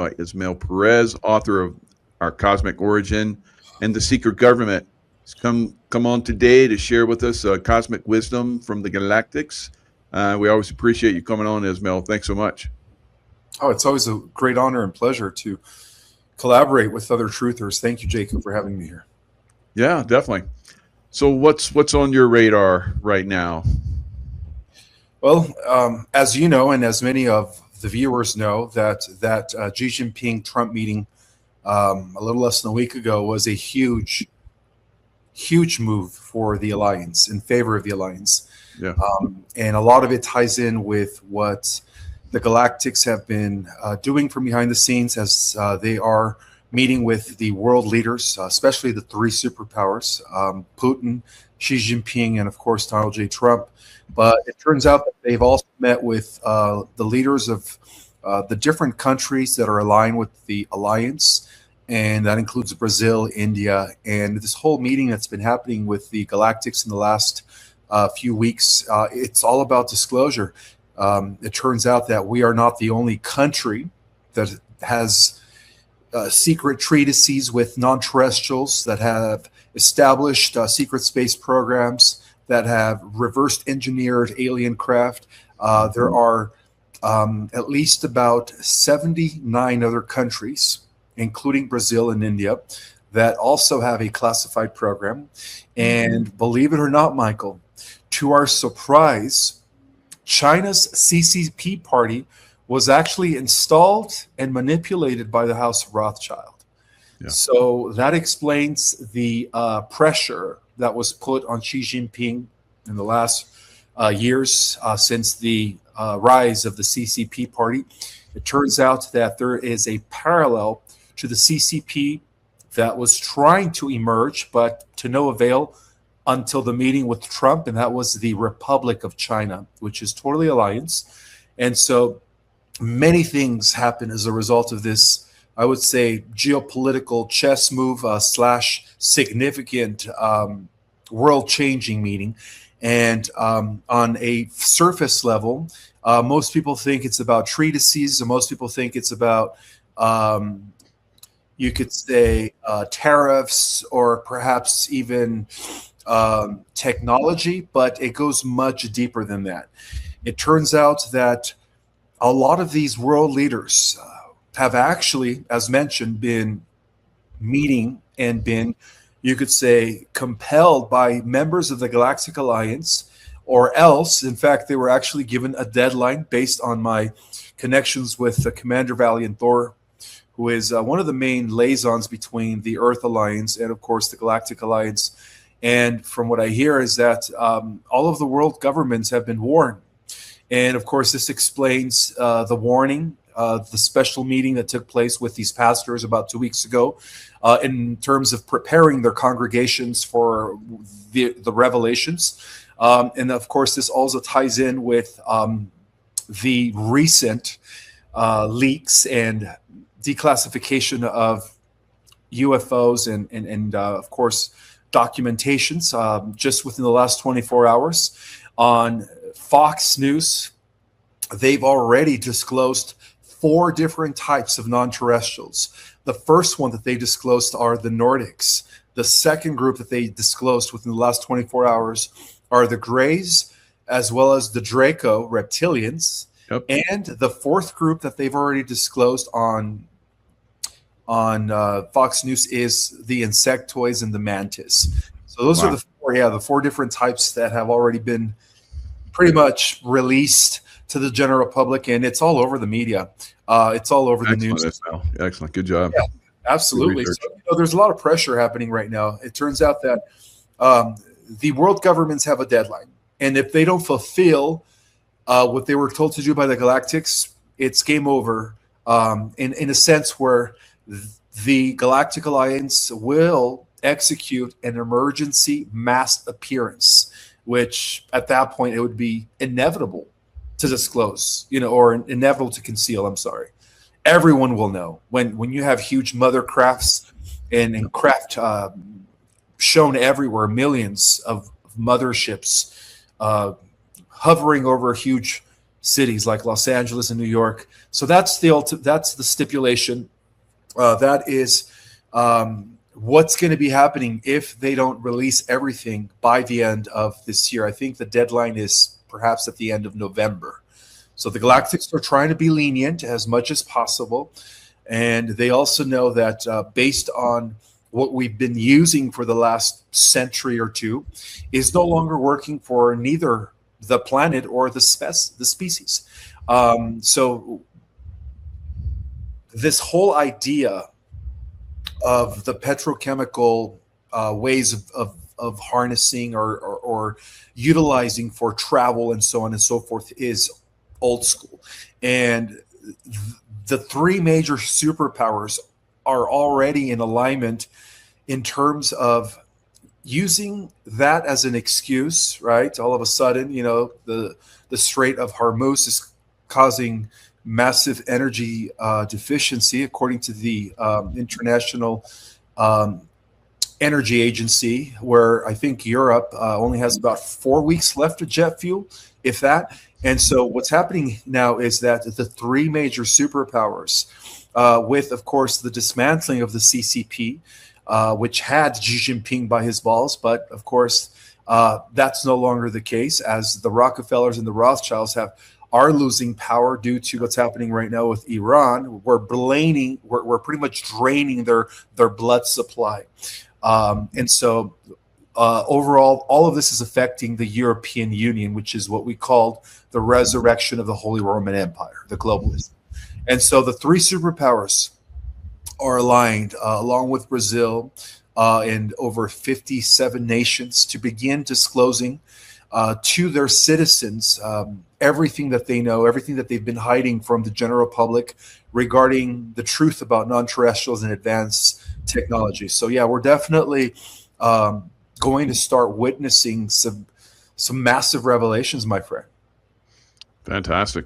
by Ismael Perez, author of Our Cosmic Origin and the Secret Government. He's come on today to share with us cosmic wisdom from the Galactics. We always appreciate you coming on, Ismael. Thanks so much. Oh, it's always a great honor and pleasure to collaborate with other truthers. Thank you, Jacob, for having me here. Yeah, definitely. So what's on your radar right now? Well, as you know, and as many of the viewers know, that Xi Jinping Trump meeting a little less than a week ago was a huge move for the alliance, in favor of the alliance. Yeah. And a lot of it ties in with what the Galactics have been doing from behind the scenes as they are meeting with the world leaders, especially the three superpowers, Putin, Xi Jinping, and of course Donald J. Trump. But it turns out that they've also met with the leaders of the different countries that are aligned with the alliance, and that includes Brazil, India, and this whole meeting that's been happening with the Galactics in the last few weeks. It's all about disclosure. It turns out that we are not the only country that has secret treaties with non-terrestrials, that have established secret space programs, that have reversed engineered alien craft. There are at least about 79 other countries, including Brazil and India, that also have a classified program. And believe it or not, Michael, to our surprise, China's CCP party was actually installed and manipulated by the House of Rothschild. Yeah. So that explains the pressure that was put on Xi Jinping in the last years since the rise of the CCP party. It turns out that there is a parallel to the CCP that was trying to emerge, but to no avail until the meeting with Trump, and that was the Republic of China, which is totally alliance. And so many things happen as a result of this, I would say, geopolitical chess move slash significant world-changing meeting. And on a surface level, most people think it's about treaties, and most people think it's about, you could say, tariffs, or perhaps even technology, but it goes much deeper than that. It turns out that a lot of these world leaders have actually, as mentioned, been meeting and been, you could say, compelled by members of the Galactic Alliance, or else, in fact, they were actually given a deadline based on my connections with Commander Valiant Thor, who is one of the main liaisons between the Earth Alliance and, of course, the Galactic Alliance. And from what I hear is that all of the world governments have been warned. And, of course, this explains the warning, the special meeting that took place with these pastors about 2 weeks ago in terms of preparing their congregations for the revelations. And, of course, this also ties in with the recent leaks and declassification of UFOs and of course, documentations just within the last 24 hours. On Fox News, they've already disclosed 4 different types of non-terrestrials. The first one that they disclosed are the Nordics. The second group that they disclosed within the last 24 hours are the Greys, as well as the Draco reptilians. Yep. And the fourth group that they've already disclosed on Fox News is the insectoids and the mantis. So those are the 4 different types that have already been pretty much released to the general public, and it's all over the media. It's all over the news. Excellent. Good job. Yeah, absolutely. So, there's a lot of pressure happening right now. It turns out that the world governments have a deadline, and if they don't fulfill what they were told to do by the Galactics, it's game over. In a sense where the Galactic Alliance will execute an emergency mass appearance, which at that point it would be inevitable to disclose, or inevitable to conceal. I'm sorry. Everyone will know when you have huge mother crafts and craft shown everywhere, millions of motherships hovering over huge cities like Los Angeles and New York. So that's the stipulation. That is what's going to be happening if they don't release everything by the end of this year. I think the deadline is perhaps at the end of November. So the Galactics are trying to be lenient as much as possible. And they also know that based on what we've been using for the last century or two is no longer working for neither the planet or the species. So this whole idea of the petrochemical ways of harnessing or utilizing for travel and so on and so forth is old school. And the three major superpowers are already in alignment in terms of using that as an excuse, right? All of a sudden, the Strait of Hormuz is causing massive energy deficiency, according to the International Energy Agency, where I think Europe only has about 4 weeks left of jet fuel, if that. And so what's happening now is that the three major superpowers, with, of course, the dismantling of the CCP, which had Xi Jinping by his balls, but of course, that's no longer the case, as the Rockefellers and the Rothschilds are losing power due to what's happening right now with Iran. We're pretty much draining their blood supply. And so overall, all of this is affecting the European Union, which is what we called the resurrection of the Holy Roman Empire, the globalism. And so the three superpowers are aligned, along with Brazil and over 57 nations, to begin disclosing to their citizens everything that they know, everything that they've been hiding from the general public regarding the truth about non-terrestrials and advanced technology. So yeah, we're definitely going to start witnessing some massive revelations, my friend. Fantastic.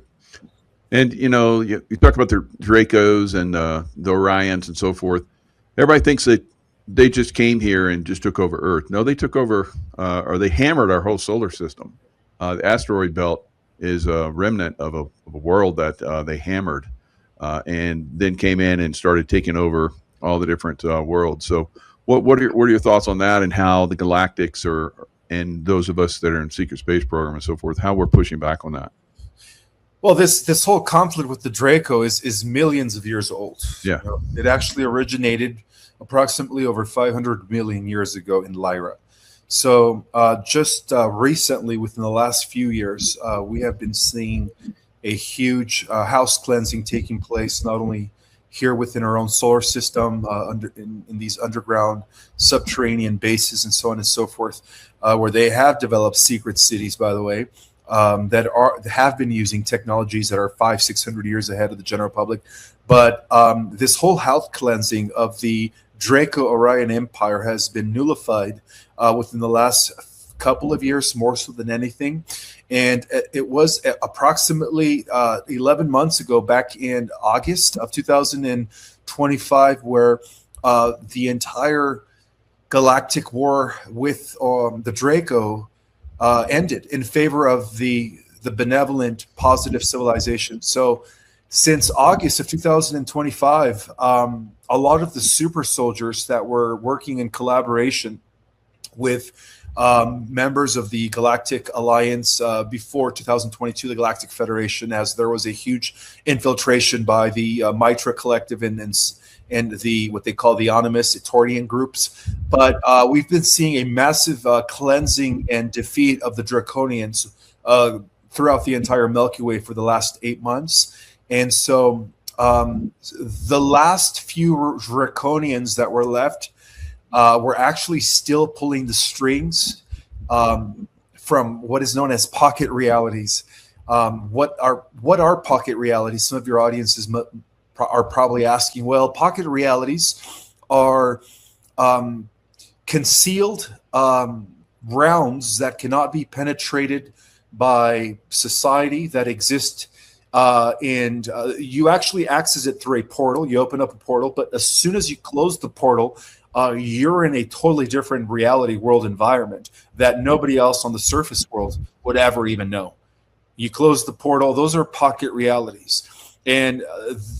And, you talk about the Dracos and the Orions and so forth. Everybody thinks that they just came here and just took over Earth. No, they took over, or they hammered our whole solar system. The asteroid belt is a remnant of a world that they hammered and then came in and started taking over all the different worlds. So what are your thoughts on that, and how the Galactics and those of us that are in secret space program and so forth, how we're pushing back on that? Well, this whole conflict with the Draco is millions of years old. Yeah. It actually originated approximately over 500 million years ago in Lyra. So just recently, within the last few years, we have been seeing a huge house cleansing taking place, not only here within our own solar system, in these underground subterranean bases and so on and so forth, where they have developed secret cities, by the way, that have been using technologies that are 500-600 years ahead of the general public. But this whole health cleansing of the Draco Orion Empire has been nullified within the last couple of years, more so than anything. And it was approximately 11 months ago, back in August of 2025, where the entire galactic war with the Draco ended in favor of the benevolent, positive civilization. So since August of 2025, a lot of the super soldiers that were working in collaboration with members of the Galactic Alliance before 2022, the Galactic Federation, as there was a huge infiltration by the Mitra Collective and the what they call the Animus Etorian groups. But we've been seeing a massive cleansing and defeat of the Draconians throughout the entire Milky Way for the last 8 months. And so the last few Draconians that were left were actually still pulling the strings from what is known as pocket realities. What are pocket realities? Some of your audiences are probably asking. Well, pocket realities are concealed realms that cannot be penetrated by society, that exist, and you actually access it through a portal. You open up a portal, but as soon as you close the portal, you're in a totally different reality world environment that nobody else on the surface world would ever even know. You close the portal. Those are pocket realities. And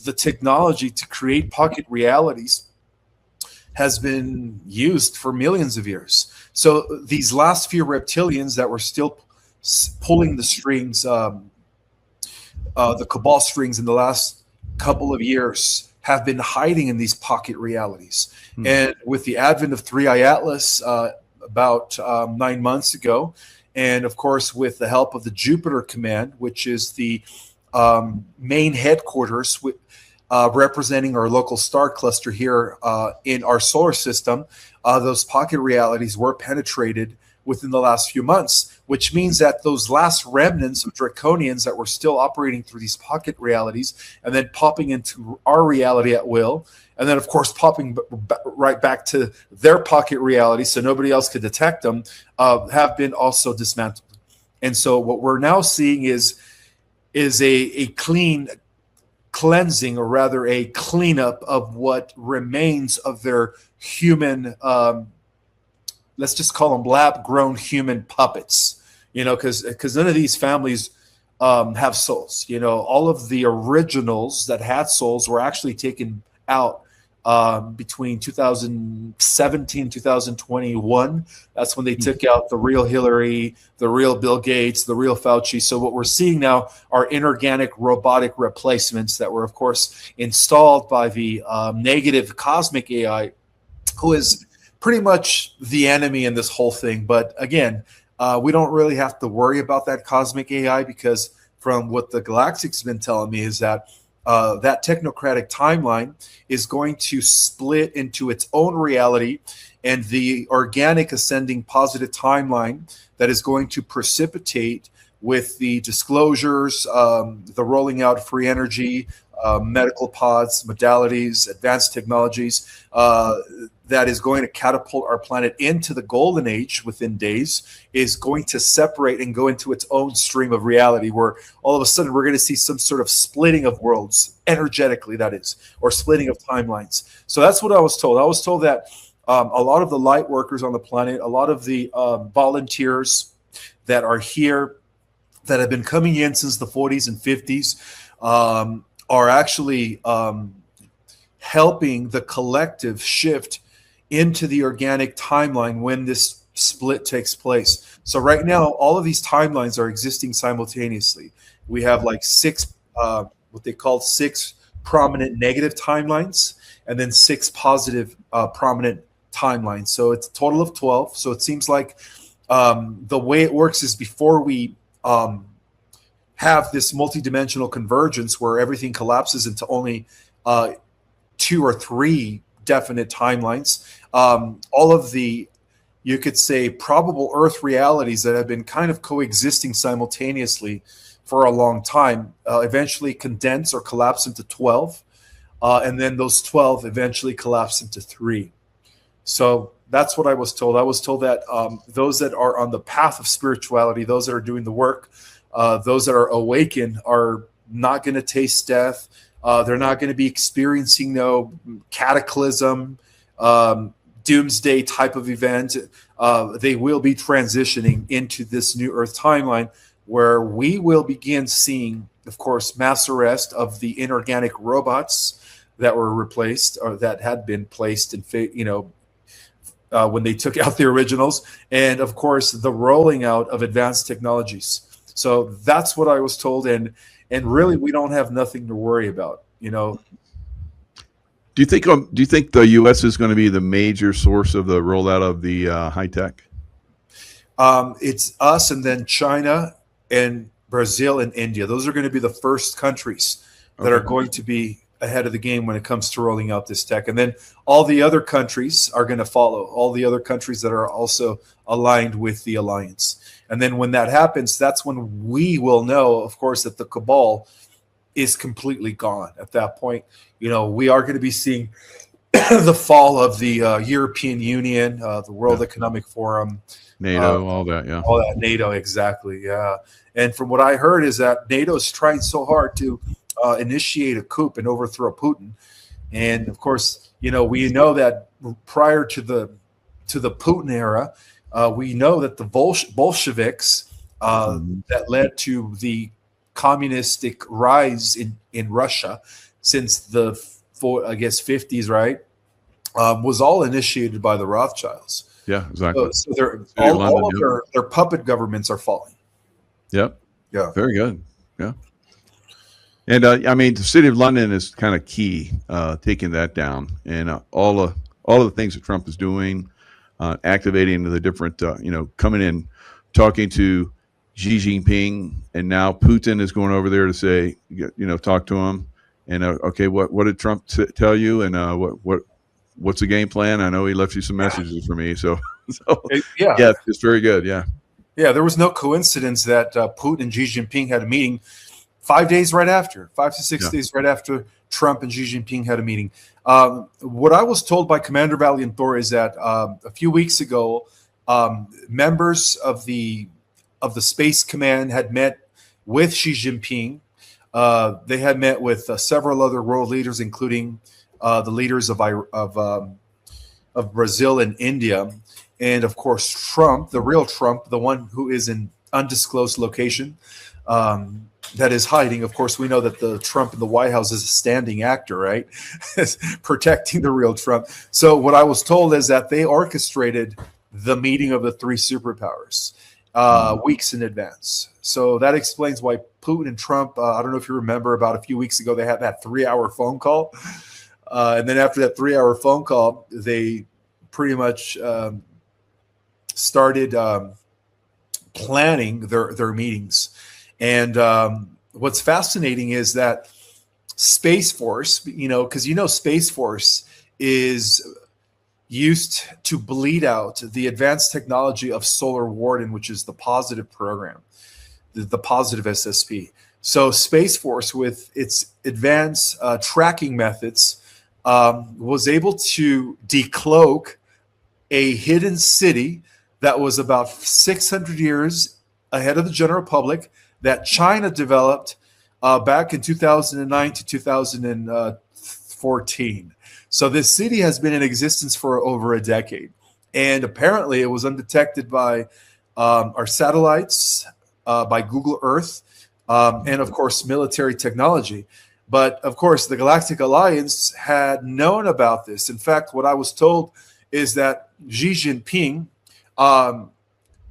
the technology to create pocket realities has been used for millions of years. So these last few reptilians that were still pulling the strings, the cabal strings in the last couple of years, have been hiding in these pocket realities. And with the advent of 3i Atlas about 9 months ago, and of course with the help of the Jupiter Command, which is the main headquarters representing our local star cluster here in our solar system, those pocket realities were penetrated within the last few months, which means that those last remnants of draconians that were still operating through these pocket realities and then popping into our reality at will, and then of course popping right back to their pocket reality so nobody else could detect them, have been also dismantled. And so what we're now seeing is a cleansing, or rather a cleanup of what remains of their human, let's just call them lab-grown human puppets, because none of these families have souls. All of the originals that had souls were actually taken out between 2017 2021. That's when they took out the real Hillary, the real Bill Gates, the real Fauci. So what we're seeing now are inorganic robotic replacements that were of course installed by the negative cosmic AI, who is pretty much the enemy in this whole thing. But again, we don't really have to worry about that cosmic AI, because from what the Galactics have been telling me is that that technocratic timeline is going to split into its own reality, and the organic ascending positive timeline that is going to precipitate with the disclosures, the rolling out of free energy, medical pods, modalities, advanced technologies, that is going to catapult our planet into the golden age within days, is going to separate and go into its own stream of reality, where all of a sudden we're going to see some sort of splitting of worlds, energetically that is, or splitting of timelines. So that's what I was told. I was told that a lot of the light workers on the planet, a lot of the volunteers that are here, that have been coming in since the 40s and 50s, are actually helping the collective shift into the organic timeline when this split takes place. So right now, all of these timelines are existing simultaneously. We have like six, what they call 6 prominent negative timelines, and then 6 positive prominent timelines. So it's a total of 12. So it seems like the way it works is, before we have this multidimensional convergence where everything collapses into only 2 or 3 definite timelines, all of the, you could say, probable Earth realities that have been kind of coexisting simultaneously for a long time eventually condense or collapse into 12, and then those 12 eventually collapse into 3. So that's what I was told. I was told that those that are on the path of spirituality, those that are doing the work, those that are awakened, are not going to taste death. They're not going to be experiencing no cataclysm, doomsday type of event. They will be transitioning into this new Earth timeline, where we will begin seeing, of course, mass arrest of the inorganic robots that were replaced, or that had been placed in, when they took out the originals, and of course the rolling out of advanced technologies. So that's what I was told, and really we don't have nothing to worry about. Do you think the U.S. is going to be the major source of the rollout of the high tech? It's us, and then China and Brazil and India. Those are going to be the first countries that are going to be ahead of the game when it comes to rolling out this tech. And then all the other countries are going to follow, all the other countries that are also aligned with the alliance. And then when that happens, that's when we will know, of course, that the cabal is completely gone. At that point, we are going to be seeing the fall of the European Union, the World Economic Forum, NATO, all that, yeah. All that, NATO, exactly, yeah. And from what I heard is that NATO is trying so hard to initiate a coup and overthrow Putin. And of course, we know that prior to the Putin era, we know that the Bolsheviks that led to the communistic rise in Russia since the, I guess, 50s, right? Was all initiated by the Rothschilds. Yeah, exactly. So all of their puppet governments are falling. Yep. Yeah. Very good. Yeah. And I mean, the city of London is kind of key, taking that down, and all of the things that Trump is doing, activating the different, coming in, talking to Xi Jinping, and now Putin is going over there to say, talk to him, and okay, what did Trump tell you, and what's the game plan? I know he left you some messages for me, so yeah, it's very good. Yeah. There was no coincidence that Putin and Xi Jinping had a meeting 5 to 6 days right after Trump and Xi Jinping had a meeting. What I was told by Commander Valiant Thor is that a few weeks ago, members of the Space Command had met with Xi Jinping. They had met with several other world leaders, including the leaders of Brazil and India, and of course Trump, the real Trump, the one who is in undisclosed location. That is hiding. Of course, we know that the Trump in the White House is a standing actor, right? Protecting the real Trump. So what I was told is that they orchestrated the meeting of the three superpowers weeks in advance. So that explains why Putin and Trump, I don't know if you remember, about a few weeks ago, they had that 3-hour phone call. And then after that 3-hour phone call, they pretty much started planning their meetings. And what's fascinating is that Space Force, because Space Force is used to bleed out the advanced technology of Solar Warden, which is the positive program, the positive SSP. So Space Force, with its advanced tracking methods, was able to decloak a hidden city that was about 600 years ahead of the general public, that China developed back in 2009 to 2014. So this city has been in existence for over a decade. And apparently it was undetected by our satellites, by Google Earth, and of course, military technology. But of course, the Galactic Alliance had known about this. In fact, what I was told is that Xi Jinping,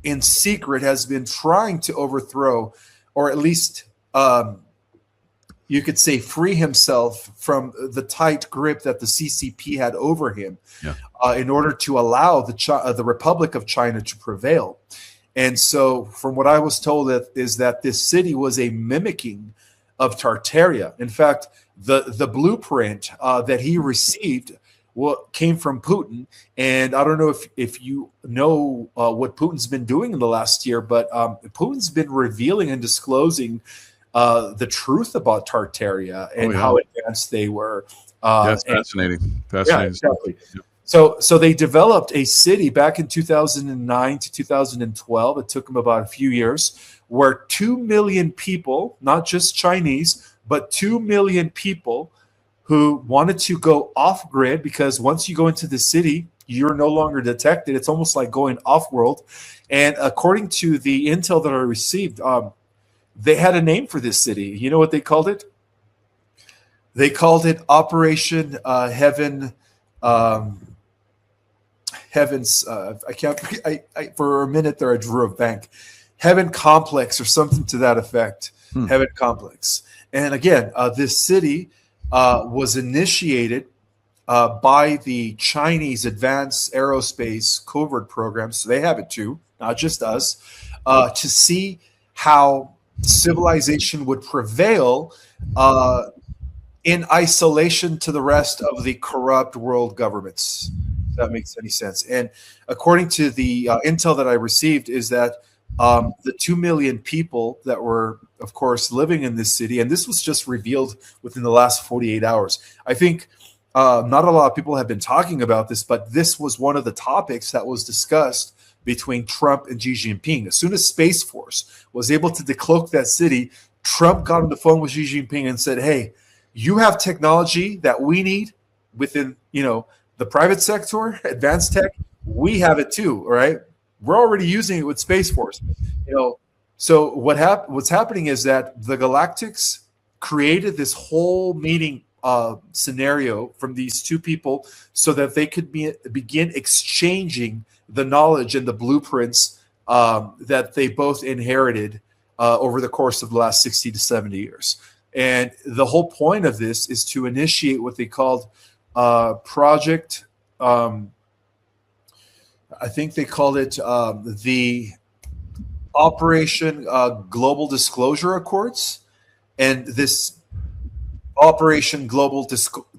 in secret, has been trying to overthrow, or at least you could say free himself from the tight grip that the CCP had over him, in order to allow the Republic of China to prevail. And so from what I was told is that this city was a mimicking of Tartaria. In fact, the blueprint that he received came from Putin. And I don't know if you know what Putin's been doing in the last year, but Putin's been revealing and disclosing the truth about Tartaria and how advanced they were. That's fascinating. Yeah, exactly. So they developed a city back in 2009 to 2012. It took them about a few years, where 2 million people, not just Chinese, but 2 million people who wanted to go off grid, because once you go into the city, you're no longer detected. It's almost like going off world. And according to the intel that I received, they had a name for this city. You know what they called it? They called it Operation Heaven. Heavens. I can't. For a minute there, I drew a blank. Heaven Complex or something to that effect. Heaven Complex. And again, this city was initiated by the Chinese Advanced Aerospace Covert Program. So they have it too, not just us, to see how civilization would prevail in isolation to the rest of the corrupt world governments. If that makes any sense. And according to the intel that I received, is that the 2 million people that were, of course, living in this city, and this was just revealed within the last 48 hours. I think not a lot of people have been talking about this, but this was one of the topics that was discussed between Trump and Xi Jinping. As soon as Space Force was able to decloak that city, Trump got on the phone with Xi Jinping and said, hey, you have technology that we need within, the private sector, advanced tech. We have it too, all right? We're already using it with Space Force. So what's happening is that the Galactics created this whole meeting scenario from these two people so that they could begin exchanging the knowledge and the blueprints that they both inherited over the course of the last 60 to 70 years. And the whole point of this is to initiate what they called Project, I think they called it the Operation Global Disclosure Accords. And this Operation Global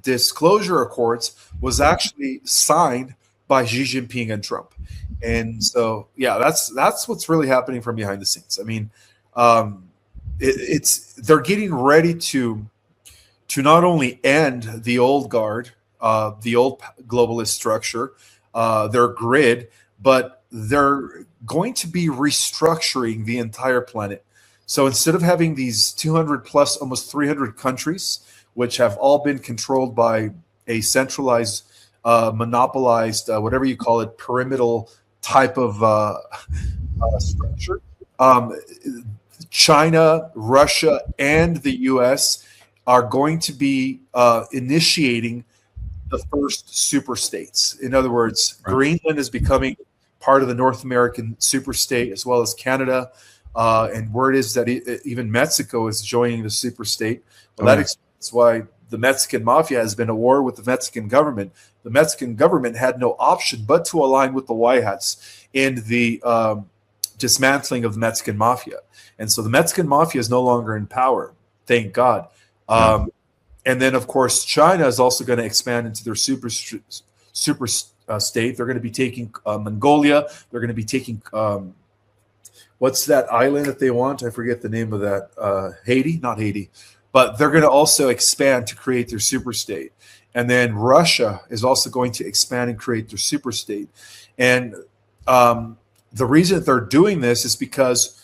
Disclosure Accords was actually signed by Xi Jinping and Trump. And so, yeah, that's what's really happening from behind the scenes. I mean, they're getting ready to not only end the old guard, the old globalist structure, their grid, but they're going to be restructuring the entire planet. So instead of having these 200 plus, almost 300 countries, which have all been controlled by a centralized, monopolized, whatever you call it, pyramidal type of structure, China, Russia, and the U.S. are going to be initiating the first super states. In other words, right. Greenland is becoming part of the North American super state, as well as Canada. And word is that even Mexico is joining the super state. Well, that explains why the Mexican mafia has been at war with the Mexican government. The Mexican government had no option but to align with the White Hats in the dismantling of the Mexican mafia. And so the Mexican mafia is no longer in power, thank God. And then, of course, China is also going to expand into their super state. They're going to be taking Mongolia. They're going to be taking what's that island that they want? I forget the name of that. Haiti? Not Haiti. But they're going to also expand to create their super state. And then Russia is also going to expand and create their super state. And the reason that they're doing this is because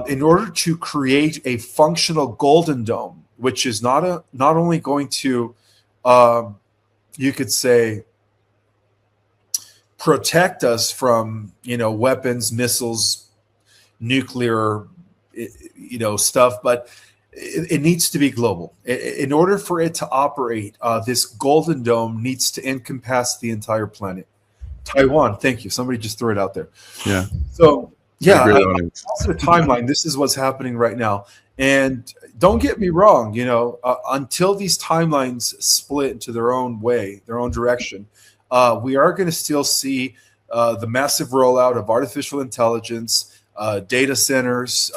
in order to create a functional golden dome, which is not only going to, you could say, protect us from, weapons, missiles, nuclear, stuff, but it needs to be global. In order for it to operate, this golden dome needs to encompass the entire planet. Taiwan, thank you. Somebody just threw it out there. Yeah. So, yeah, the timeline. This is what's happening right now. And don't get me wrong, until these timelines split into their own way, their own direction, we are going to still see the massive rollout of artificial intelligence, data centers,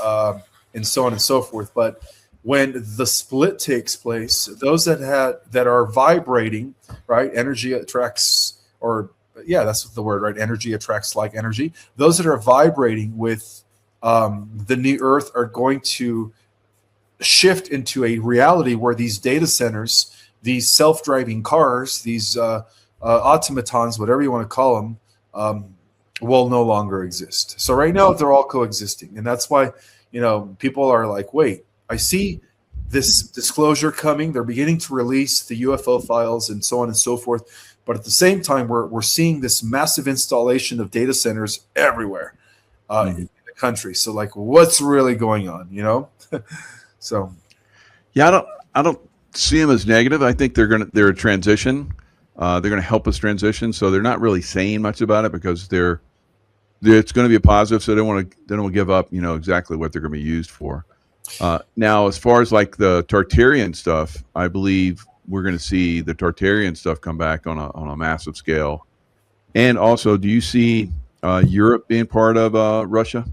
and so on and so forth. But when the split takes place, those that are vibrating, right? Energy attracts, that's the word, right? Energy attracts like energy. Those that are vibrating with the new Earth are going to shift into a reality where these data centers, these self-driving cars, these automatons, whatever you want to call them, will no longer exist. So right now they're all coexisting. And that's why, people are like, wait, I see this disclosure coming. They're beginning to release the UFO files and so on and so forth. But at the same time, we're seeing this massive installation of data centers everywhere in the country. So like, what's really going on, So, yeah, I don't see them as negative. I think they're a transition. They're going to help us transition. So they're not really saying much about it because it's going to be a positive. So they don't want to give up, exactly what they're going to be used for. Now, as far as like the Tartarian stuff, I believe we're going to see the Tartarian stuff come back on a massive scale. And also, do you see Europe being part of Russia?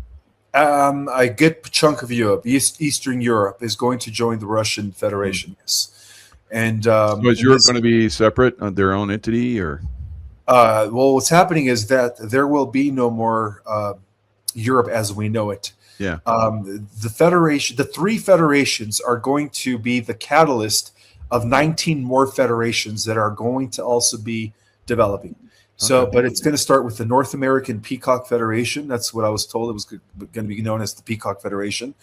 A good chunk of Europe, Eastern Europe, is going to join the Russian Federation. Yes, and so is Europe going to be separate, their own entity, or? Well, what's happening is that there will be no more Europe as we know it. Yeah. The three federations are going to be the catalyst of 19 more federations that are going to also be developing. So, but it's going to start with the North American Peacock Federation. That's what I was told. It was going to be known as the Peacock Federation.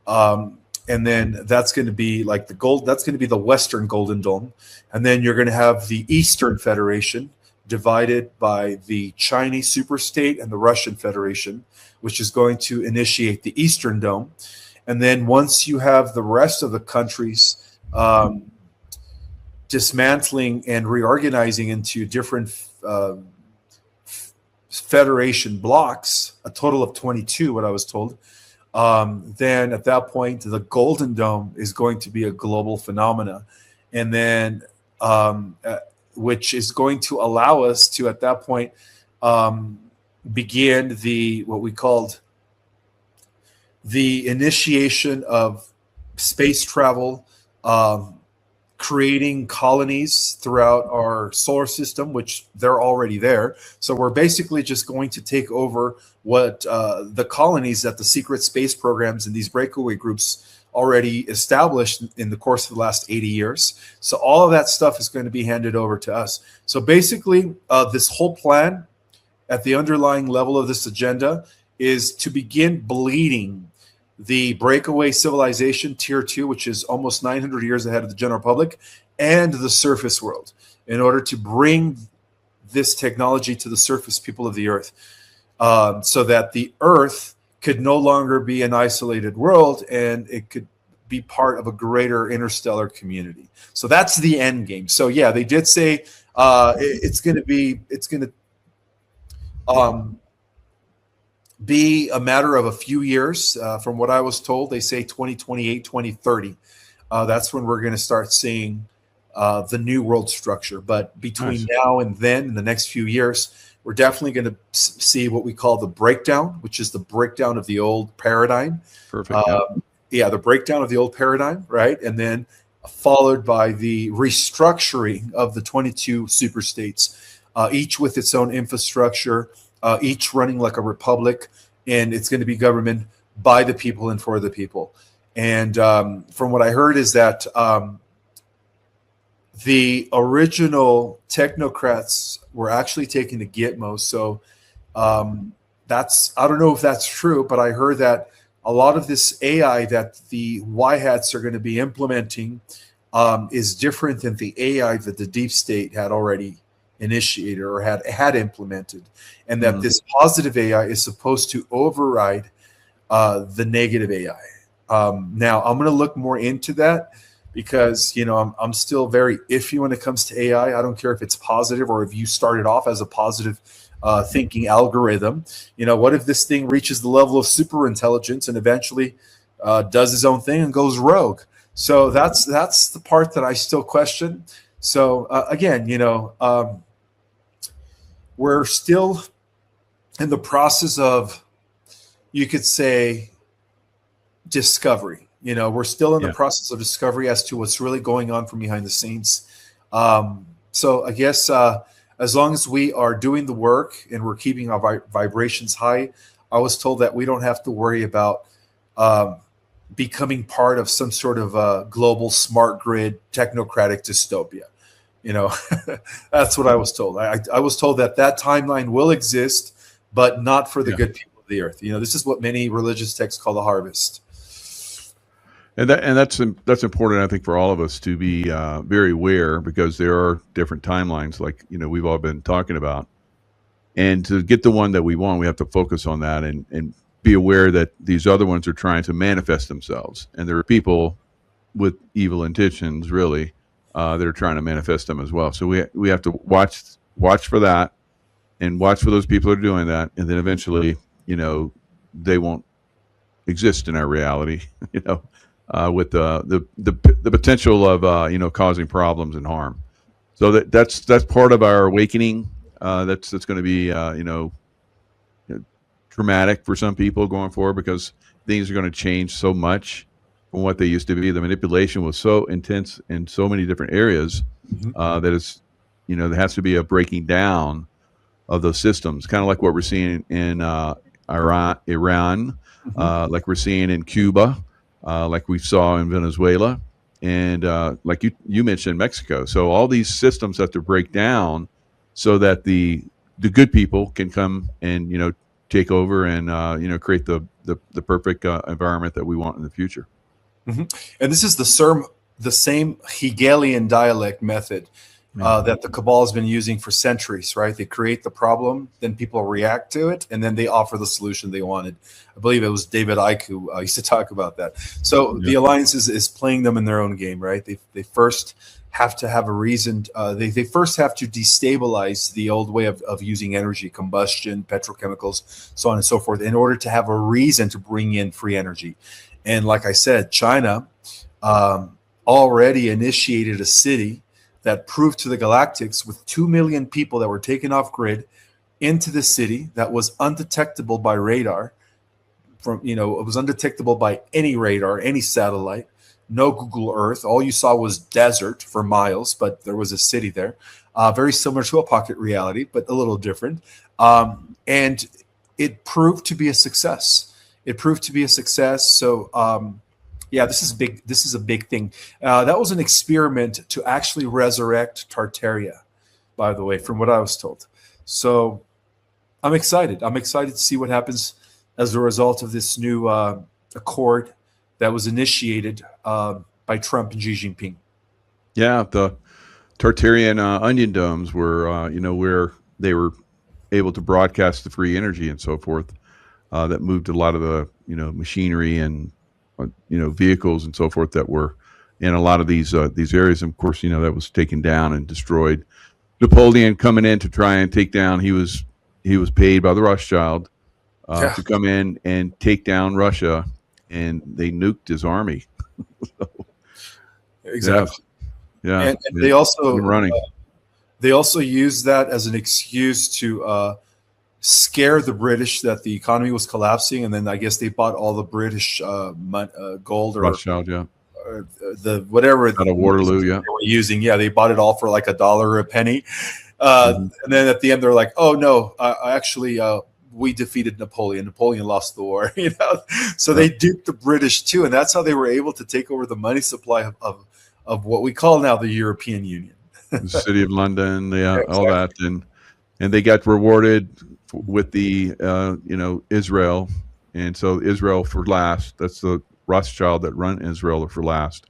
And then that's going to be like that's going to be the Western Golden Dome. And then you're going to have the Eastern Federation, divided by the Chinese superstate and the Russian Federation, which is going to initiate the Eastern Dome. And then once you have the rest of the countries dismantling and reorganizing into different federation blocks, a total of 22, what I was told, then at that point, the Golden Dome is going to be a global phenomena. And then, which is going to allow us to, at that point, begin what we called the initiation of space travel, creating colonies throughout our solar system, which they're already there. So we're basically just going to take over what the colonies that the secret space programs and these breakaway groups already established in the course of the last 80 years. So all of that stuff is going to be handed over to us. So basically, this whole plan at the underlying level of this agenda is to begin bleeding the breakaway civilization tier 2, which is almost 900 years ahead of the general public, and the surface world, in order to bring this technology to the surface people of the earth, so that the earth could no longer be an isolated world and it could be part of a greater interstellar community. So that's the end game. So yeah, they did say it's going to be a matter of a few years. From what I was told, they say 2028, 2030. That's when we're going to start seeing the new world structure. But between now and then, in the next few years, we're definitely going to see what we call the breakdown, which is the breakdown of the old paradigm. Perfect. Yeah, the breakdown of the old paradigm, right? And then followed by the restructuring of the 22 super states, each with its own infrastructure, each running like a republic, and it's going to be government by the people and for the people. And from what I heard is that the original technocrats were actually taken to Gitmo. So I don't know if that's true, but I heard that a lot of this AI that the Y-hats are going to be implementing is different than the AI that the deep state had already initiated or had implemented, and that this positive AI is supposed to override the negative AI. Now, I'm going to look more into that because, I'm still very iffy when it comes to AI. I don't care if it's positive or if you started off as a positive thinking algorithm. What if this thing reaches the level of super intelligence and eventually does its own thing and goes rogue? So that's the part that I still question. So again, we're still in the process of, you could say, discovery. We're still in the process of discovery as to what's really going on from behind the scenes. So I guess as long as we are doing the work and we're keeping our vibrations high, I was told that we don't have to worry about becoming part of some sort of global smart grid technocratic dystopia. That's what I was told. I was told that timeline will exist, but not for the good people of the earth. This is what many religious texts call the harvest. And that's important, I think, for all of us to be very aware, because there are different timelines, like we've all been talking about. And to get the one that we want, we have to focus on that and be aware that these other ones are trying to manifest themselves, and there are people with evil intentions, really, that are trying to manifest them as well. So we have to watch for that, and watch for those people who are doing that, and then eventually, they won't exist in our reality. With the potential of causing problems and harm. So that's part of our awakening. That's going to be traumatic for some people going forward, because things are going to change so much from what they used to be. The manipulation was so intense in so many different areas that it's there has to be a breaking down of those systems, kind of like what we're seeing in Iran, like we're seeing in Cuba. Like we saw in Venezuela, and like you mentioned, Mexico. So all these systems have to break down so that the good people can come and take over and create the perfect environment that we want in the future. And this is the same Hegelian dialect method that the cabal has been using for centuries, right? They create the problem, then people react to it, and then they offer the solution they wanted. I believe it was David Icke who used to talk about that. So the alliance is playing them in their own game, right? They first have to have a reason. They first have to destabilize the old way of using energy, combustion, petrochemicals, so on and so forth, in order to have a reason to bring in free energy. And like I said, China already initiated a city that proved to the Galactics with 2 million people that were taken off grid into the city that was undetectable by radar. It was undetectable by any radar, any satellite, no Google Earth. All you saw was desert for miles, but there was a city there. Very similar to a pocket reality, but a little different. And it proved to be a success. So, yeah, this is big. This is a big thing. That was an experiment to actually resurrect Tartaria, by the way, from what I was told. So I'm excited. I'm excited to see what happens as a result of this new accord that was initiated by Trump and Xi Jinping. Yeah, the Tartarian onion domes were, where they were able to broadcast the free energy and so forth. That moved a lot of the, machinery and vehicles and so forth that were in a lot of these areas. And of course, that was taken down and destroyed. Napoleon coming in to try and take down. He was paid by the Rothschild to come in and take down Russia, and they nuked his army. Exactly. Yeah. And they also running. They also used that as an excuse to scare the British that the economy was collapsing, and then I guess they bought all the British gold or Rothschild, the whatever out of Waterloo, they were using. Yeah, they bought it all for like $1 or a penny, and then at the end they're like, "Oh no, actually, we defeated Napoleon. Napoleon lost the war." So they duped the British too, and that's how they were able to take over the money supply of what we call now the European Union, the City of London, Exactly. all that, and they got rewarded with the Israel, and so Israel for last. That's the Rothschild that run Israel for last.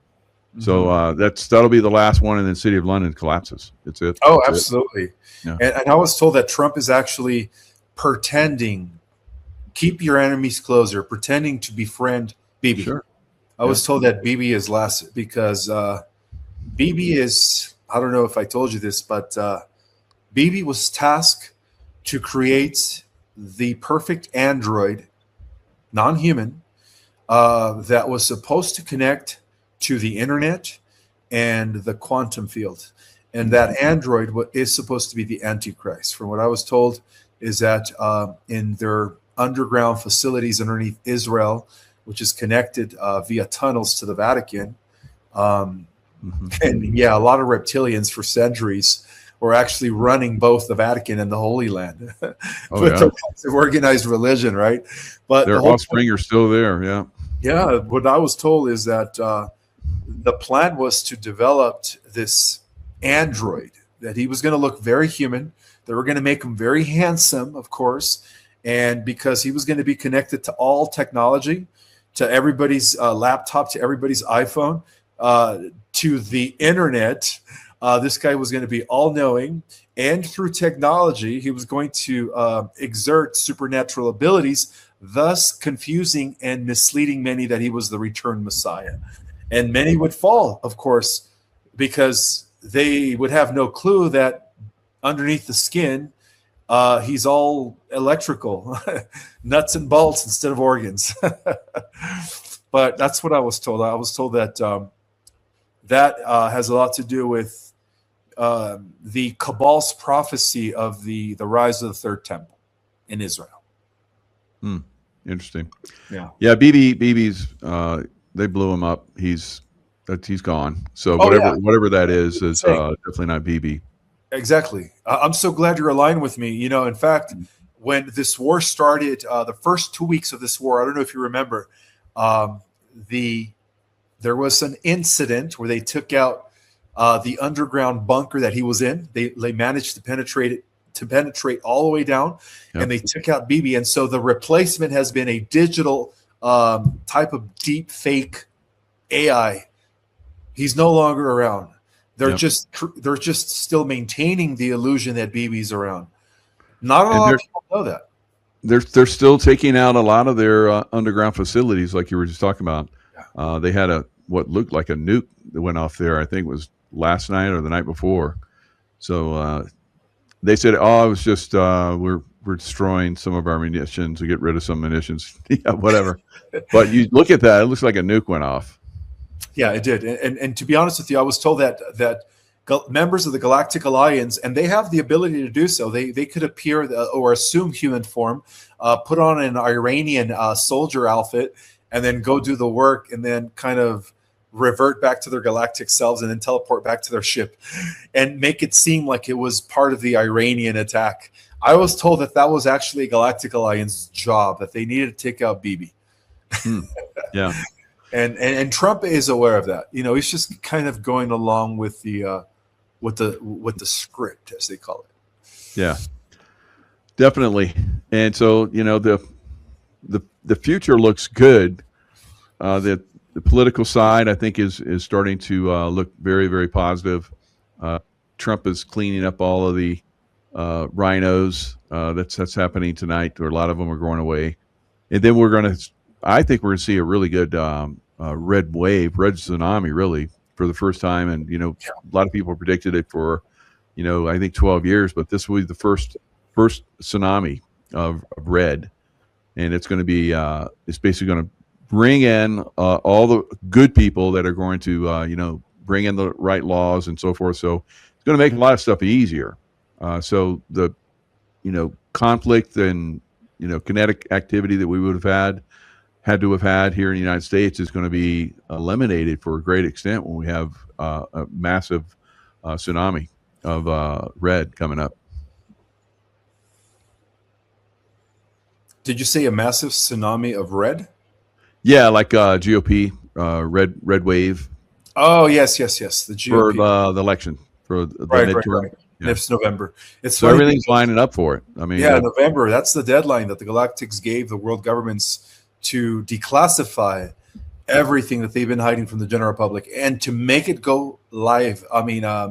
So that'll be the last one, and then City of London collapses. It's it. Oh, absolutely. Yeah. And I was told that Trump is actually pretending, keep your enemies closer, pretending to befriend Bibi. Sure. I was told that Bibi is last because Bibi is, I don't know if I told you this, but Bibi was tasked to create the perfect android, non-human, that was supposed to connect to the internet and the quantum field. And that android is supposed to be the Antichrist. From what I was told is that in their underground facilities underneath Israel, which is connected via tunnels to the Vatican, and a lot of reptilians for centuries were actually running both the Vatican and the Holy Land with the organized religion, right? But their offspring are still there, yeah. Yeah, what I was told is that the plan was to develop this android, that he was going to look very human. They were going to make him very handsome, of course, and because he was going to be connected to all technology, to everybody's laptop, to everybody's iPhone, to the internet. This guy was going to be all-knowing, and through technology, he was going to exert supernatural abilities, thus confusing and misleading many that he was the returned Messiah. And many would fall, of course, because they would have no clue that underneath the skin, he's all electrical, nuts and bolts instead of organs. But that's what I was told. I was told that that has a lot to do with the Cabal's prophecy of the rise of the third temple in Israel. Interesting. Yeah. BB's they blew him up. He's gone. So whatever that is definitely not BB. Exactly. I'm so glad you're aligned with me. In fact, when this war started, the first 2 weeks of this war, I don't know if you remember, there was an incident where they took out the underground bunker that he was in. They managed to penetrate all the way down, and they took out BB. And so the replacement has been a digital type of deep fake AI. He's no longer around. They're Yep. just still maintaining the illusion that BB's around. Not a And lot of people know that. they're still taking out a lot of their underground facilities, like you were just talking about. They had what looked like a nuke that went off there. I think it was last night or the night before. So they said, "Oh, it was just we're destroying some of our munitions to get rid of some munitions." Yeah, whatever. But you look at that; it looks like a nuke went off. Yeah, it did. And to be honest with you, I was told that members of the Galactic Alliance, and they have the ability to do so. They could appear or assume human form, put on an Iranian soldier outfit, and then go do the work, and then kind of revert back to their galactic selves, and then teleport back to their ship, and make it seem like it was part of the Iranian attack. I was told that was actually a Galactic Alliance job, that they needed to take out BB. Yeah. And Trump is aware of that. He's just kind of going along with the script, as they call it. Yeah, definitely. And so the future looks good. The political side, I think, is starting to look very, very positive. Trump is cleaning up all of the rhinos. That's happening tonight, or a lot of them are going away. And then I think we're going to see a really good red tsunami, really, for the first time. And, a lot of people predicted it for, I think 12 years, but this will be the first tsunami of red. And it's going to be, it's basically going to bring in all the good people that are going to, bring in the right laws and so forth. So it's going to make a lot of stuff easier. So the, conflict and, kinetic activity that we would have had to have had here in the United States is going to be eliminated for a great extent when we have a massive tsunami of red coming up. Did you say a massive tsunami of red? Yeah, like GOP, red wave. Oh, yes. The GOP. For the election, for the midterm. Right. Yeah. It's November. It's so everything's lining up for it. I mean, November. That's the deadline that the Galactics gave the world governments to declassify everything that they've been hiding from the general public and to make it go live.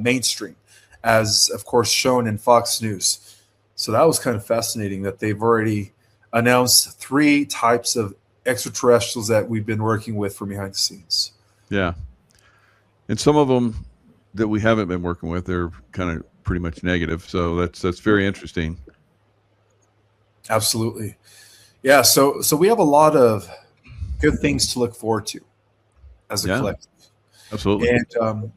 Mainstream, as of course shown in Fox News. So that was kind of fascinating that they've already announced 3 types of extraterrestrials that we've been working with from behind the scenes. Yeah. And some of them that we haven't been working with, they're kind of pretty much negative. So that's very interesting. Absolutely. Yeah. So we have a lot of good things to look forward to as a collective. Absolutely. And,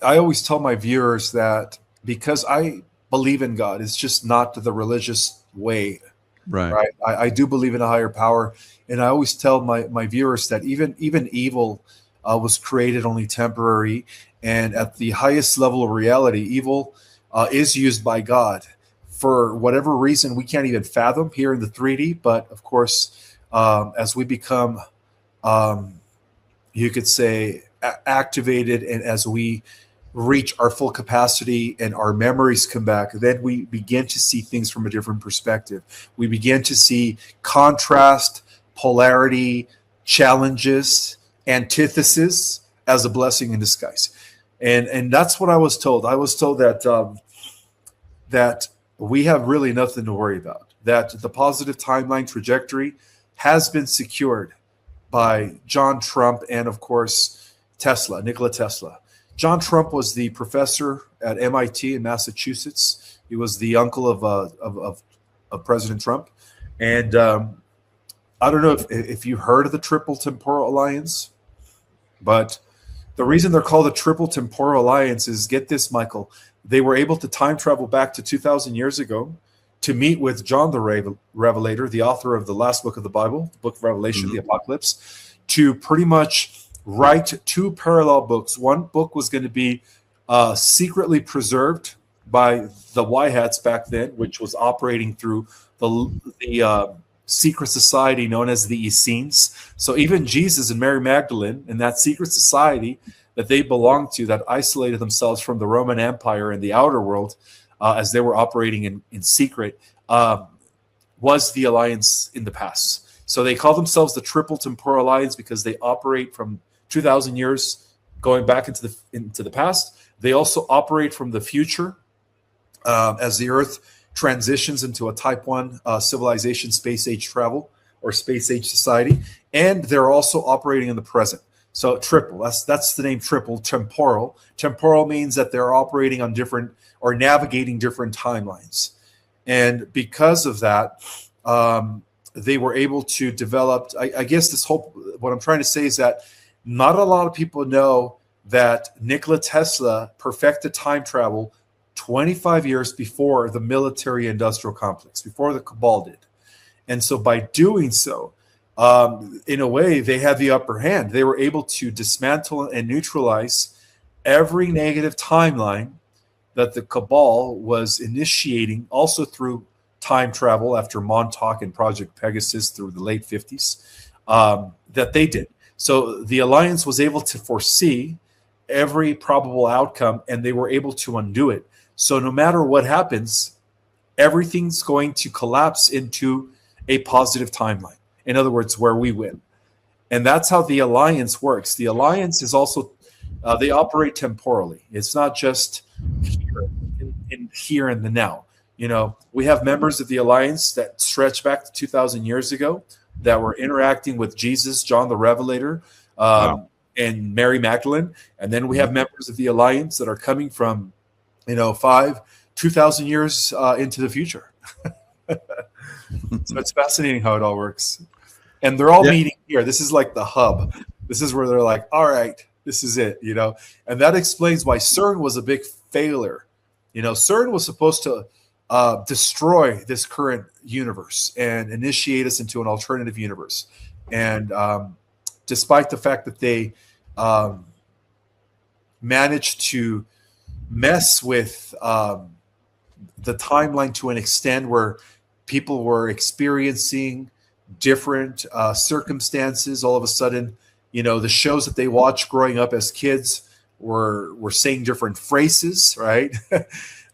I always tell my viewers that because I believe in God, it's just not the religious way. Right. I do believe in a higher power. And I always tell my viewers that even evil was created only temporary. And at the highest level of reality, evil is used by God for whatever reason we can't even fathom here in the 3D. But of course, as we become, you could say, activated, and as we reach our full capacity and our memories come back, then we begin to see things from a different perspective. We begin to see contrast, polarity, challenges, antithesis as a blessing in disguise. And that's what I was told. I was told that that we have really nothing to worry about, that the positive timeline trajectory has been secured by John Trump and, of course, Nikola Tesla. John Trump was the professor at MIT in Massachusetts. He was the uncle of President Trump. And I don't know if you heard of the Triple Temporal Alliance, but the reason they're called the Triple Temporal Alliance is, get this, Michael, they were able to time travel back to 2,000 years ago to meet with John the Revelator, the author of the last book of the Bible, the book of Revelation, the Apocalypse, to pretty much write 2 parallel books. One book was going to be secretly preserved by the White Hats back then, which was operating through the secret society known as the Essenes. So even Jesus and Mary Magdalene in that secret society that they belonged to, that isolated themselves from the Roman Empire and the outer world as they were operating in secret, was the alliance in the past. So they call themselves the Triple Temporal Alliance because they operate from 2,000 years going back into the past. They also operate from the future as the Earth transitions into a Type 1 civilization, space age travel or space age society, and they're also operating in the present. So triple, that's the name triple, temporal. Temporal means that they're operating on different or navigating different timelines. And because of that, they were able to develop, I guess what I'm trying to say is that not a lot of people know that Nikola Tesla perfected time travel 25 years before the military industrial complex, before the cabal did. And so by doing so, in a way, they had the upper hand. They were able to dismantle and neutralize every negative timeline that the cabal was initiating, also through time travel after Montauk and Project Pegasus through the late 50s, that they did. So the Alliance was able to foresee every probable outcome, and they were able to undo it. So no matter what happens, everything's going to collapse into a positive timeline. In other words, where we win. And that's how the Alliance works. The Alliance is also, they operate temporally. It's not just here in the now. You know, we have members of the Alliance that stretch back to 2,000 years ago that were interacting with Jesus, John the Revelator, and Mary Magdalene. And then we have members of the Alliance that are coming from, 2,000 years into the future. So it's fascinating how it all works. And they're all meeting here. This is like the hub. This is where they're like, all right, this is it, And that explains why CERN was a big failure. CERN was supposed to destroy this current universe and initiate us into an alternative universe. And despite the fact that they managed to mess with the timeline to an extent where people were experiencing different circumstances. All of a sudden, the shows that they watched growing up as kids were saying different phrases, right?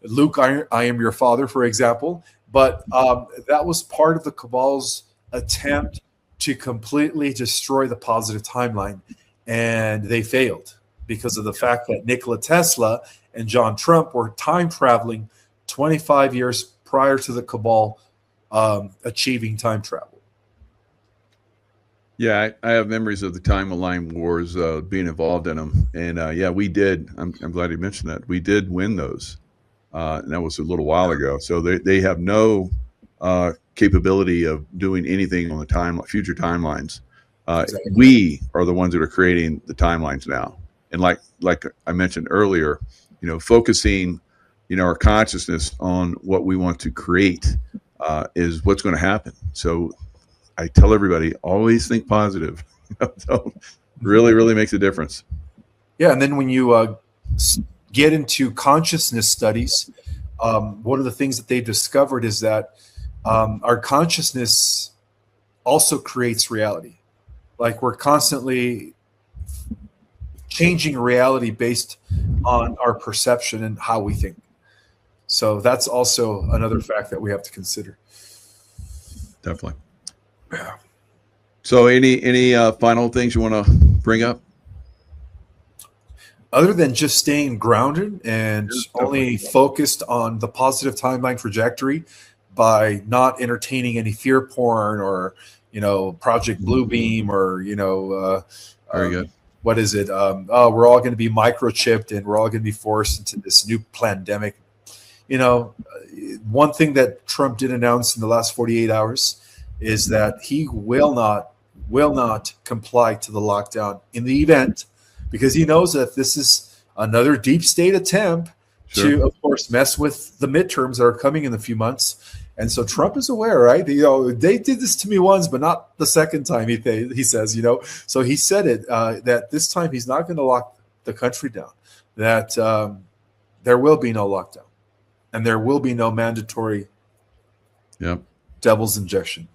Luke, I am your father, for example. But that was part of the cabal's attempt to completely destroy the positive timeline. And they failed because of the fact that Nikola Tesla and John Trump were time traveling 25 years prior to the cabal achieving time travel. Yeah, I have memories of the timeline wars, being involved in them. And we did. I'm glad you mentioned that. We did win those. And that was a little while ago. So they have no capability of doing anything on the future timelines. Exactly. We are the ones that are creating the timelines now. And like I mentioned earlier, focusing, our consciousness on what we want to create is what's going to happen. So I tell everybody, always think positive. So really, really makes a difference. Yeah, and then when you get into consciousness studies, one of the things that they discovered is that our consciousness also creates reality. Like we're constantly changing reality based on our perception and how we think. So that's also another fact that we have to consider. Definitely. Yeah. So any final things you want to bring up? Other than just staying grounded and only focused on the positive timeline trajectory by not entertaining any fear porn or, Project Bluebeam or, very good. What is it? We're all going to be microchipped and we're all going to be forced into this new pandemic. One thing that Trump did announce in the last 48 hours is that he will not comply to the lockdown in the event, because he knows that this is another deep state attempt to, of course, mess with the midterms that are coming in a few months. And so Trump is aware, right? They did this to me once, but not the second time, he says, So he said it, that this time he's not going to lock the country down, that there will be no lockdown and there will be no mandatory devil's injection.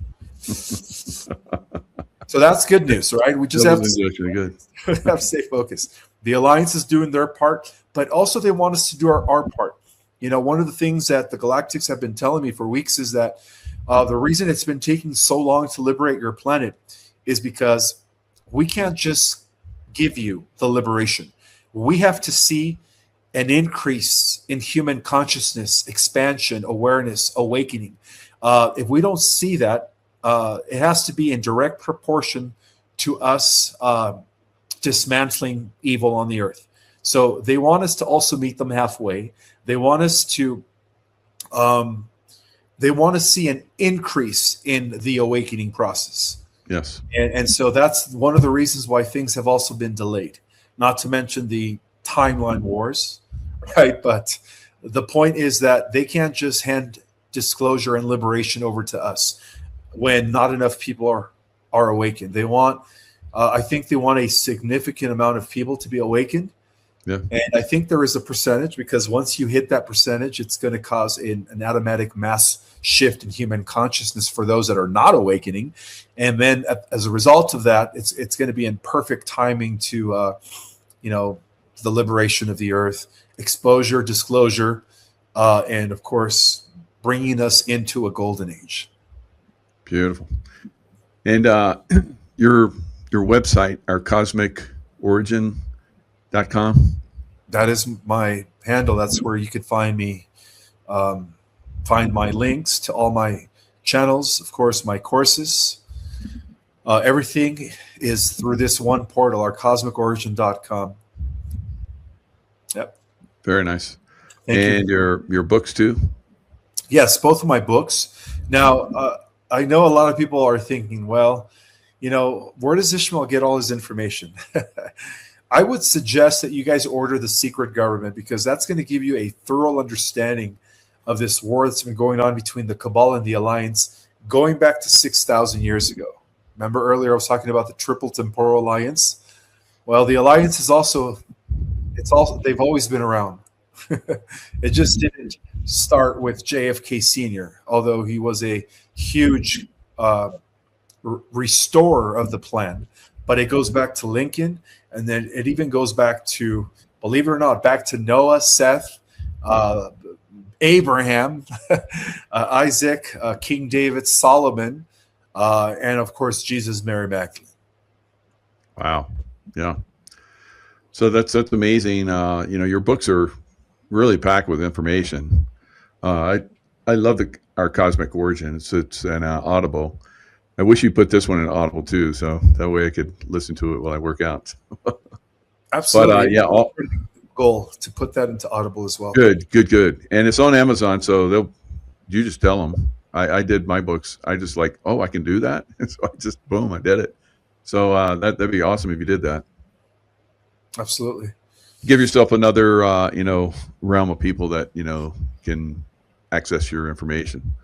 So that's good news, right? We just have to stay focused. The Alliance is doing their part, but also they want us to do our part. One of the things that the Galactics have been telling me for weeks is that the reason it's been taking so long to liberate your planet is because we can't just give you the liberation. we have to see an increase in human consciousness, expansion, awareness, awakening. If we don't see that, it has to be in direct proportion to us dismantling evil on the earth. So they want us to also meet them halfway. They want us to see an increase in the awakening process. Yes. And so that's one of the reasons why things have also been delayed, not to mention the timeline wars, right? But the point is that they can't just hand disclosure and liberation over to us when not enough people are awakened. They want, I think they want a significant amount of people to be awakened. Yeah. And I think there is a percentage, because once you hit that percentage, it's going to cause an automatic mass shift in human consciousness for those that are not awakening. And then as a result of that, it's going to be in perfect timing to, the liberation of the earth, exposure, disclosure, and of course, bringing us into a golden age. Beautiful. And your website, our cosmicorigin.com. That is my handle. That's where you could find me, find my links to all my channels, of course, my courses. Everything is through this one portal, our cosmicorigin.com. Yep. Very nice. Thank you. Your books too? Yes, both of my books. Now, I know a lot of people are thinking, well, where does Ismael get all his information? I would suggest that you guys order The Secret Government, because that's going to give you a thorough understanding of this war that's been going on between the Cabal and the Alliance going back to 6,000 years ago. Remember earlier I was talking about the Triple Temporal Alliance? Well, the Alliance is they've always been around. It just didn't start with JFK Sr., although he was a huge restorer of the plan. But it goes back to Lincoln, and then it even goes back to, believe it or not, back to Noah, Seth, Abraham, Isaac, King David, Solomon, and of course Jesus, Mary Magdalene. Wow. Yeah. So that's amazing. Your books are really packed with information. I love our Cosmic Origin. It's an Audible. I wish you put this one in Audible too, so that way I could listen to it while I work out. Absolutely. But goal to put that into Audible as well. Good. And it's on Amazon, so you just tell them. I did my books. I just I can do that. And so I did it. So that'd be awesome if you did that. Absolutely. Give yourself another realm of people that can access your information.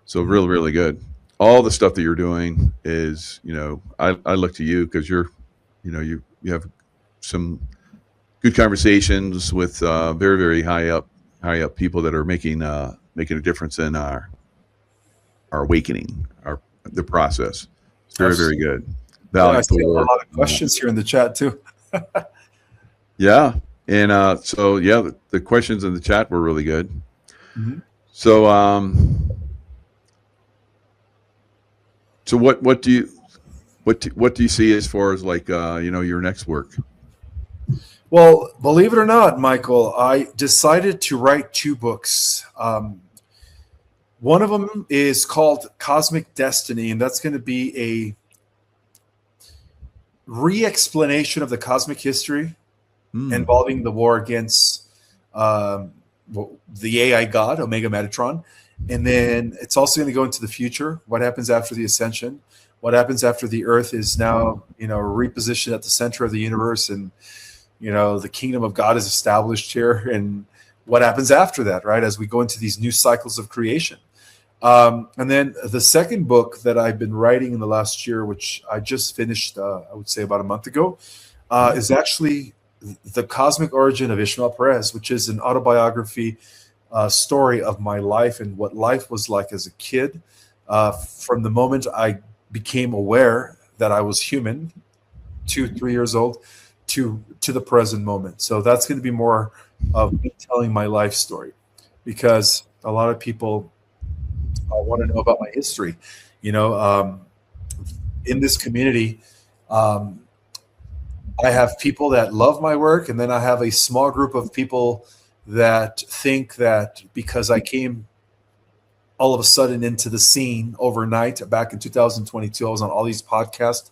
So really, really good. All the stuff that you're doing is, I look to you because you have some good conversations with very, very high up people that are making a difference in our awakening, the process. It's very, very good. I see a lot of questions here in the chat too. Yeah. And the questions in the chat were really good. Mm-hmm. So so what do you see as far as your next work? Well, believe it or not, Michael, I decided to write 2 books. One of them is called Cosmic Destiny, and that's going to be a re-explanation of the cosmic history involving the war against the AI god, Omega Metatron. And then it's also going to go into the future. What happens after the ascension? What happens after the Earth is now, repositioned at the center of the universe, and the kingdom of God is established here. And what happens after that, right? As we go into these new cycles of creation. And then the second book that I've been writing in the last year, which I just finished, I would say about a month ago, is actually The Cosmic Origin of Ismael Perez, which is an autobiography story of my life and what life was like as a kid, from the moment I became aware that I was human, 2-3 years old, to the present moment. So that's going to be more of me telling my life story, because a lot of people want to know about my history. In this community, I have people that love my work, and then I have a small group of people that think that because I came all of a sudden into the scene overnight back in 2022, I was on all these podcasts.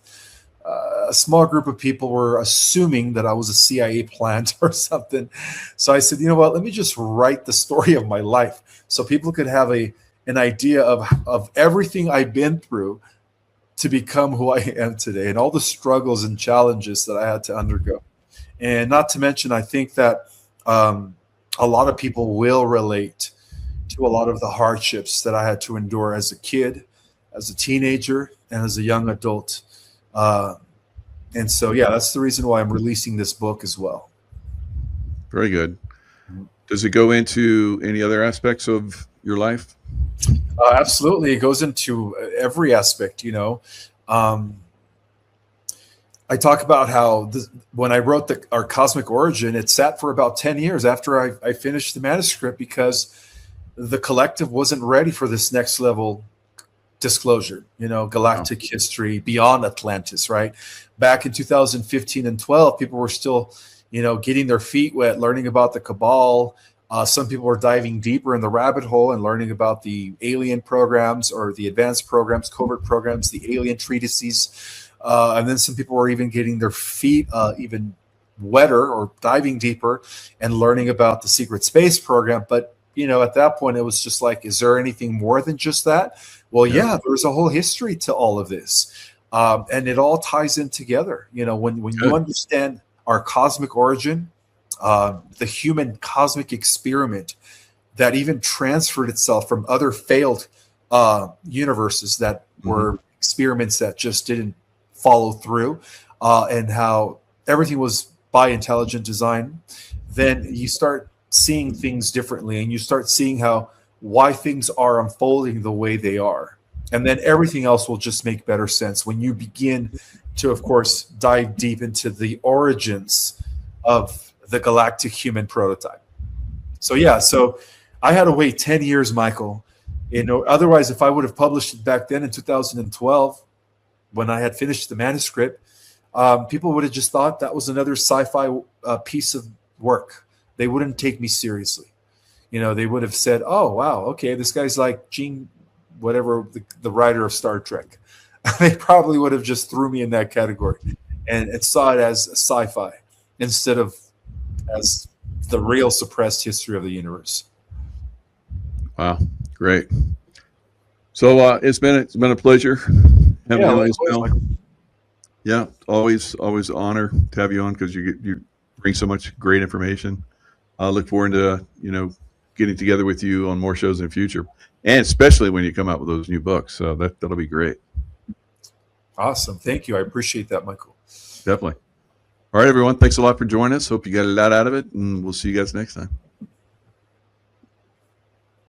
A small group of people were assuming that I was a CIA plant or something. So I said, you know what, let me just write the story of my life so people could have an idea of everything I've been through to become who I am today and all the struggles and challenges that I had to undergo. And not to mention, I think that a lot of people will relate to a lot of the hardships that I had to endure as a kid, as a teenager, and as a young adult. And so, yeah, that's the reason why I'm releasing this book as well. Very good. Does it go into any other aspects of your life? Absolutely. It goes into every aspect, I talk about how when I wrote our Cosmic Origin, it sat for about 10 years after I finished the manuscript because the collective wasn't ready for this next level disclosure, galactic history beyond Atlantis, right? Back in 2015 and 12, people were still, getting their feet wet, learning about the Cabal. Some people were diving deeper in the rabbit hole and learning about the alien programs or the advanced programs, covert programs, the alien treatises. And then some people were even getting their feet even wetter or diving deeper and learning about the secret space program. But, at that point, it was just like, is there anything more than just that? Well, yeah, there's a whole history to all of this. And it all ties in together. When you understand our cosmic origin, the human cosmic experiment that even transferred itself from other failed universes that were experiments that just didn't follow through, and how everything was by intelligent design, then you start seeing things differently, and you start seeing why things are unfolding the way they are. And then everything else will just make better sense when you begin to, of course, dive deep into the origins of the galactic human prototype. So I had to wait 10 years, Michael. Otherwise, if I would have published it back then in 2012, when I had finished the manuscript, people would have just thought that was another sci-fi piece of work. They wouldn't take me seriously. They would have said, oh, wow, okay, this guy's like Gene, whatever, the writer of Star Trek. They probably would have just threw me in that category and saw it as sci-fi instead of as the real suppressed history of the universe. Wow, great. So it's been a pleasure having you on, Ismael. Yeah, always an honor to have you on because you bring so much great information. I look forward to getting together with you on more shows in the future, and especially when you come out with those new books. So that'll be great. Awesome, thank you. I appreciate that, Michael. Definitely. All right, everyone. Thanks a lot for joining us. Hope you got a lot out of it, and we'll see you guys next time.